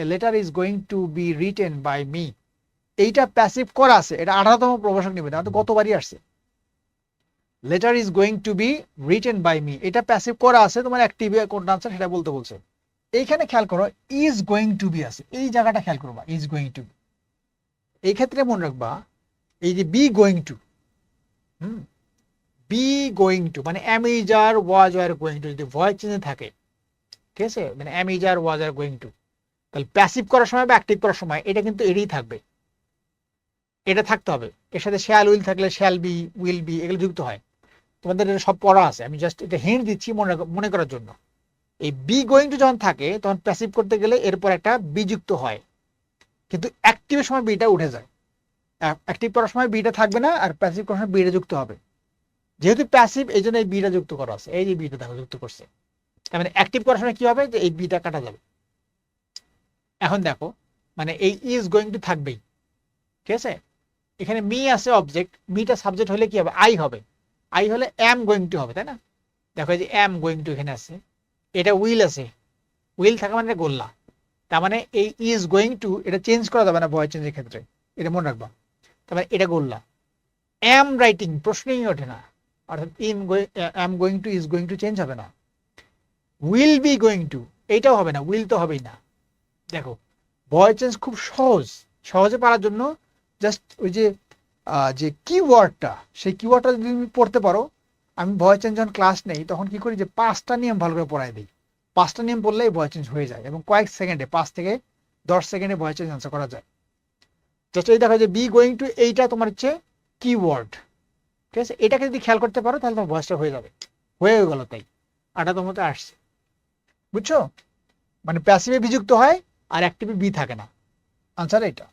A letter is going to be written by me, এইটা passive করা আছে, এটা 18তম প্রভাষক নিবেদন, তো গতবারই আসছে। Letter is going to be written by me, এটা প্যাসিভ করা আছে, তোমার অ্যাক্টিভে কোনটা আনসার সেটা বলতে বলছে। এইখানে খেয়াল করো ইজ গোয়িং টু বি আছে, এই জায়গাটা খেয়াল করবা, ইজ গোয়িং টু বি। এই ক্ষেত্রে মনে রাখবা এই যে be going to, be going to মানে এম ইজ আর ওয়াজ আর গোয়িং টু যদি ভয়েস চেঞ্জে থাকে, ঠিক আছে, মানে এম ইজ আর ওয়াজ আর গোয়িং টু, তাহলে প্যাসিভ করার সময় বা অ্যাক্টিভ করার সময় এটা কিন্তু এটাই থাকবে, এটা থাকতে হবে। এর সাথে শ্যাল উইল থাকলে শ্যাল বি, উইল বি, এগুলো যুক্ত হয়। তোমাদের এটা সব পড়া আছে, আমি জাস্ট এটা হিন্ট দিচ্ছি মনে করার জন্য। এই বি গোয়িং টু যখন থাকে তখন প্যাসিভ করতে গেলে এরপর একটা বি যুক্ত হয়, কিন্তু অ্যাক্টিভের সময় বিটা উঠে যায়। অ্যাক্টিভ করার সময় বিটা থাকবে না, আর প্যাসিভ করার সময় বিটা যুক্ত হবে। যেহেতু প্যাসিভ এই জন্য এই বিটা যুক্ত করা আছে, এই যে বিটা দেখো যুক্ত করছে, তার মানে অ্যাক্টিভ করার সময় কি হবে, যে এই বিটা কাটা যাবে। এখন দেখো মানে এই ইজ গোয়িং টু থাকবেই, ঠিক আছে। এখানে মি আছে অবজেক্ট, মিটা সাবজেক্ট হলে কি হবে, আই হবে, আই হলে এম গোয়িং টু হবে, তাই না। দেখো এই যে এম গোয়িং টু এখানে আছে, এটা উইল আছে, উইল থাকা মানে গোল্লা, তার মানে এই ইজ গোয়িং টু এটা চেঞ্জ করা যাবে না ভয়েস চেঞ্জের ক্ষেত্রে, এটা মনে রাখবা। তার মানে এটা গোল্লা। এম রাইটিং প্রশ্নই ওঠে না, অর্থাৎ am going to is going to change হবে না। উইল বি গোয়িং টু এইটাও হবে না, উইল তো হবেই না। দেখো ভয়েস চেঞ্জ খুব সহজ, সহজে পারার জন্য জাস্ট ওই যে যে কিওয়ার্ডটা, সেই কিওয়ার্ডটা যদি তুমি পড়তে পারো। আমি ভয়েস চেঞ্জ যখন ক্লাস নেই তখন কি করি, যে 5টা নিয়ম ভালো করে পড়াই দিই, 5টা নিয়ম পড়লেই ভয়েস চেঞ্জ হয়ে যায়, এবং কয়েক সেকেন্ডে 5 থেকে 10 সেকেন্ডে ভয়েস চেঞ্জ আনসার করা যায়। জাস্ট এই দেখো যে বি গোয়িং টু এইটা তোমার হচ্ছে কিওয়ার্ড, ঠিক আছে। এটাকে যদি খেয়াল করতে পারো তাহলে তোমার ভয়েসটা হয়ে যাবে, হয়ে গেল তাই 18তম মতো আসছে, বুঝছো। মানে প্যাসিভে বিযুক্ত হয় আর অ্যাক্টিভে বি থাকে না, আনসার এটা।